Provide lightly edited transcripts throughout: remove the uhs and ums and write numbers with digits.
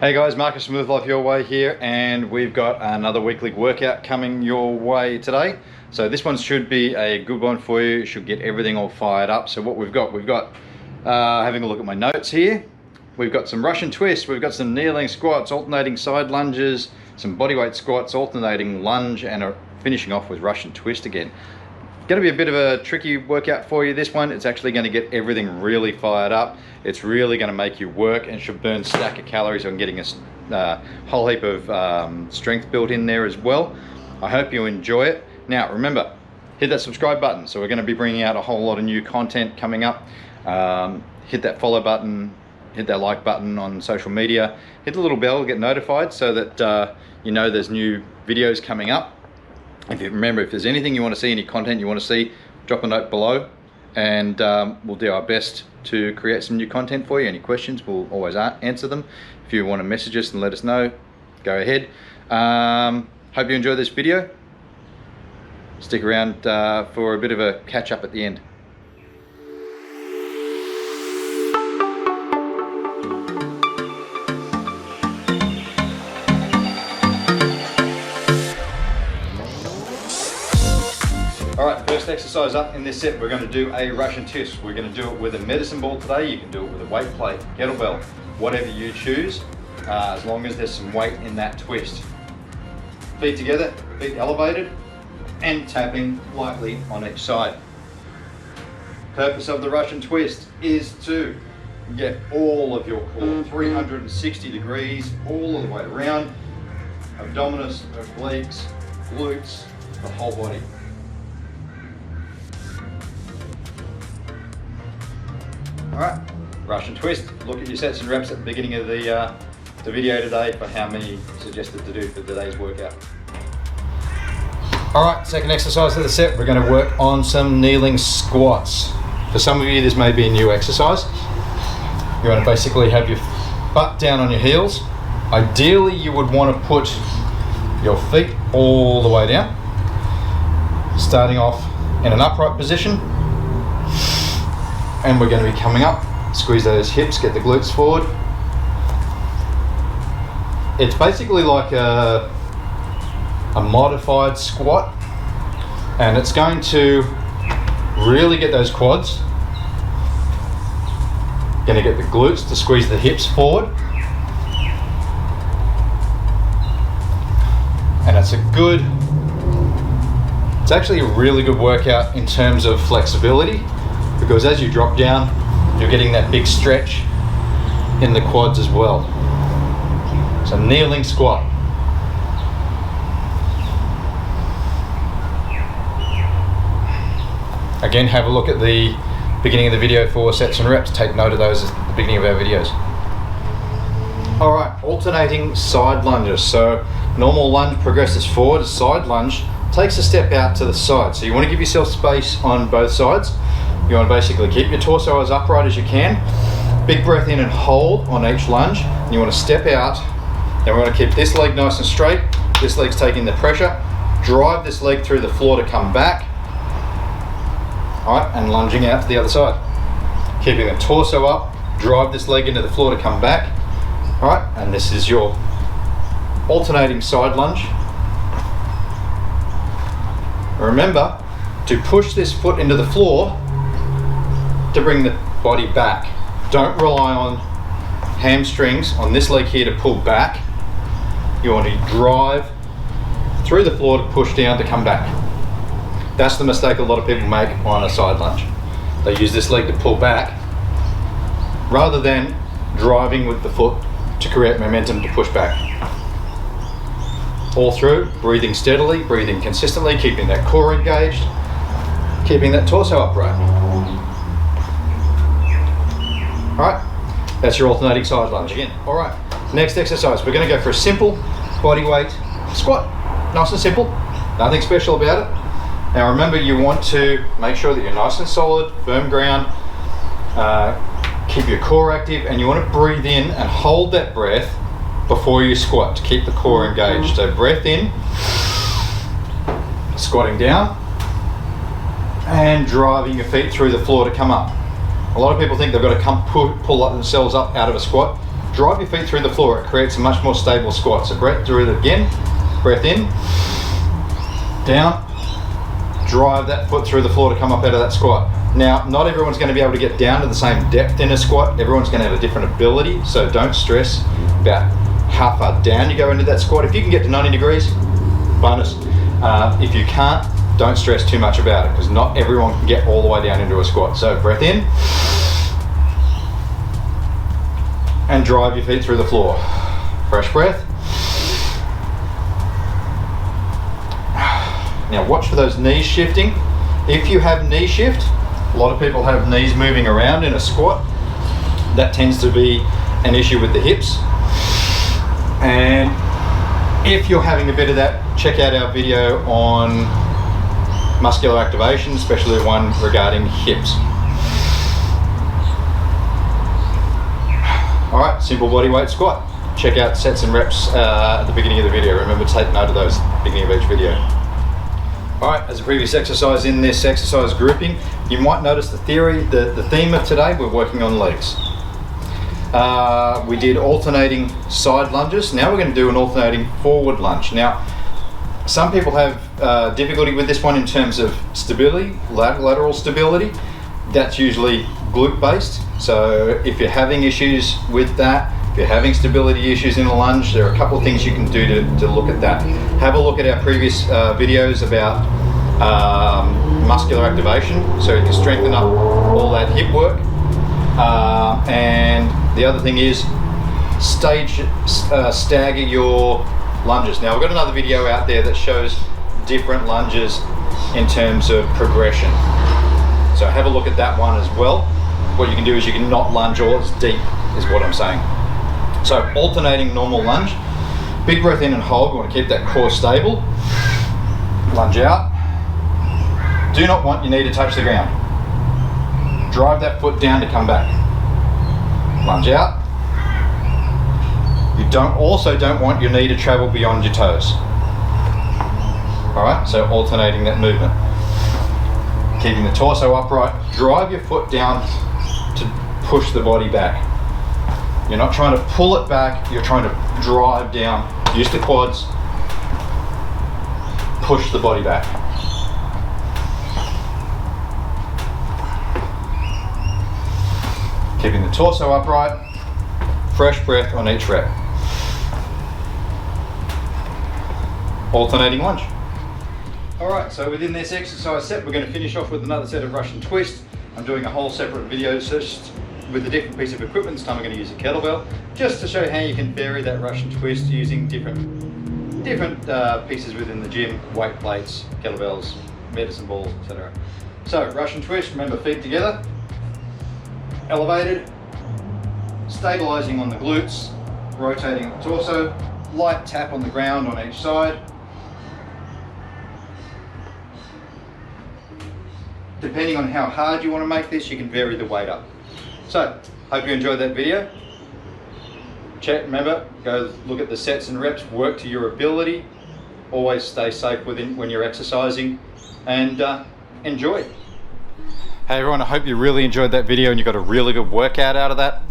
Hey guys, Marcus Smooth Life your way here, and we've got another weekly workout coming your way today. So this one should be a good one for you. It should get everything all fired up. So what we've got having a look at my notes here, we've got some Russian twists, we've got some kneeling squats, alternating side lunges, some bodyweight squats, alternating lunge, and finishing off with Russian twist again. Going to be a bit of a tricky workout for you, this one. It's actually going to get everything really fired up. It's really going to make you work and should burn a stack of calories on getting a whole heap of strength built in there as well. I hope you enjoy it. Now remember, hit that subscribe button. So we're going to be bringing out a whole lot of new content coming up. Hit that follow button, hit that like button on social media, hit the little bell to get notified so that you know there's new videos coming up. If there's anything you want to see, any content you want to see, drop a note below, and we'll do our best to create some new content for you. Any questions, we'll always answer them. If you want to message us and let us know, go ahead. Hope you enjoy this video. Stick around for a bit of a catch up at the end. Alright, first exercise up in this set, we're going to do a Russian twist. We're going to do it with a medicine ball today. You can do it with a weight plate, kettlebell, whatever you choose, as long as there's some weight in that twist. Feet together, feet elevated, and tapping lightly on each side. Purpose of the Russian twist is to get all of your core 360 degrees, all the way around, abdominis, obliques, glutes, the whole body. Alright, Russian twist. Look at your sets and reps at the beginning of the video today for how many suggested to do for today's workout. Alright, second exercise of the set, we're going to work on some kneeling squats. For some of you, this may be a new exercise. You want to basically have your butt down on your heels. Ideally, you would want to put your feet all the way down, starting off in an upright position. And we're going to be coming up, squeeze those hips, get the glutes forward. It's basically like a modified squat, and it's going to really get those quads. Going to get the glutes to squeeze the hips forward. And it's actually a really good workout in terms of flexibility, because as you drop down, you're getting that big stretch in the quads as well. So kneeling squat. Again, have a look at the beginning of the video for sets and reps. Take note of those at the beginning of our videos. Alright, alternating side lunges. So normal lunge progresses forward, a side lunge takes a step out to the side. So you want to give yourself space on both sides. You want to basically keep your torso as upright as you can. Big breath in and hold on each lunge. And you want to step out. Then we're going to keep this leg nice and straight. This leg's taking the pressure. Drive this leg through the floor to come back. Alright, and lunging out to the other side. Keeping the torso up. Drive this leg into the floor to come back. Alright, and this is your alternating side lunge. Remember to push this foot into the floor to bring the body back. Don't rely on hamstrings on this leg here to pull back. You want to drive through the floor to push down to come back. That's the mistake a lot of people make on a side lunge. They use this leg to pull back rather than driving with the foot to create momentum to push back. All through, breathing steadily, breathing consistently, keeping that core engaged, keeping that torso upright. Alright, that's your alternating side lunge again. Alright, next exercise, we're going to go for a simple body weight squat. Nice and simple, nothing special about it. Now remember, you want to make sure that you're nice and solid, firm ground, keep your core active, and you want to breathe in and hold that breath before you squat to keep the core engaged. So breath in, squatting down, and driving your feet through the floor to come up. A lot of people think they've got to pull themselves up out of a squat. drive your feet through the floor. It creates a much more stable squat. So breath through it again, breath in, down, drive that foot through the floor to come up out of that squat. Now, not everyone's going to be able to get down to the same depth in a squat. Everyone's going to have a different ability, so don't stress about how far down you go into that squat. If you can get to 90 degrees, bonus. If you can't, don't stress too much about it, because not everyone can get all the way down into a squat. So breath in, and drive your feet through the floor. Fresh breath. Now watch for those knees shifting. If you have knee shift, a lot of people have knees moving around in a squat. That tends to be an issue with the hips. And if you're having a bit of that, check out our video on muscular activation, especially the one regarding hips. All right, simple body weight squat. Check out sets and reps at the beginning of the video. Remember to take note of those at the beginning of each video. All right, as a previous exercise in this exercise grouping, you might notice the theme of today, we're working on legs. We did alternating side lunges. Now we're going to do an alternating forward lunge. Now, some people have difficulty with this one in terms of stability, lateral stability. That's usually glute based. So if you're having issues with that, if you're having stability issues in the lunge, there are a couple of things you can do to look at that. Have a look at our previous videos about muscular activation, so you can strengthen up all that hip work. And the other thing is stagger your lunges. Now, we've got another video out there that shows different lunges in terms of progression. So have a look at that one as well. What you can do is you can not lunge all as deep, is what I'm saying. So alternating normal lunge, big breath in and hold. We want to keep that core stable. Lunge out. Do not want your knee to touch the ground. Drive that foot down to come back. Lunge out. You also don't want your knee to travel beyond your toes. All right, so alternating that movement. Keeping the torso upright. Drive your foot down to push the body back. You're not trying to pull it back, you're trying to drive down. Use the quads. Push the body back. Keeping the torso upright. Fresh breath on each rep. Alternating lunge. Alright, so within this exercise set, we're going to finish off with another set of Russian twists. I'm doing a whole separate video just with a different piece of equipment. This time I'm going to use a kettlebell, just to show how you can vary that Russian twist using different pieces within the gym, weight plates, kettlebells, medicine balls, etc. So, Russian twist, remember feet together, elevated, stabilizing on the glutes, rotating the torso, light tap on the ground on each side. Depending on how hard you want to make this, you can vary the weight up. So, hope you enjoyed that video. Remember, go look at the sets and reps, work to your ability. Always stay safe when you're exercising, and enjoy. Hey everyone, I hope you really enjoyed that video and you got a really good workout out of that.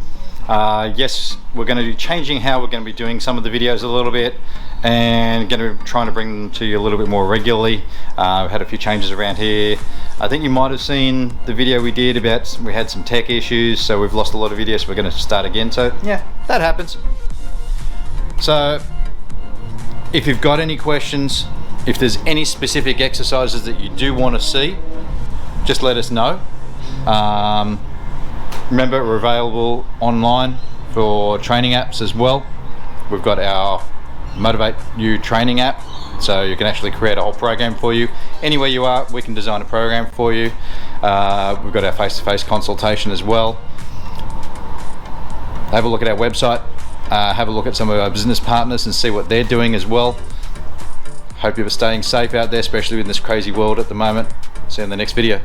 Yes, we're going to be changing how we're going to be doing some of the videos a little bit, and going to be trying to bring them to you a little bit more regularly. We've had a few changes around here. I think you might have seen the video we did about, we had some tech issues, so we've lost a lot of videos, so we're going to start again. So yeah, that happens. So if you've got any questions, if there's any specific exercises that you do want to see, just let us know. Remember, we're available online for training apps as well. We've got our Motivate You training app, so you can actually create a whole program for you. Anywhere you are, we can design a program for you. We've got our face-to-face consultation as well. Have a look at our website. Have a look at some of our business partners and see what they're doing as well. Hope you're staying safe out there, especially in this crazy world at the moment. See you in the next video.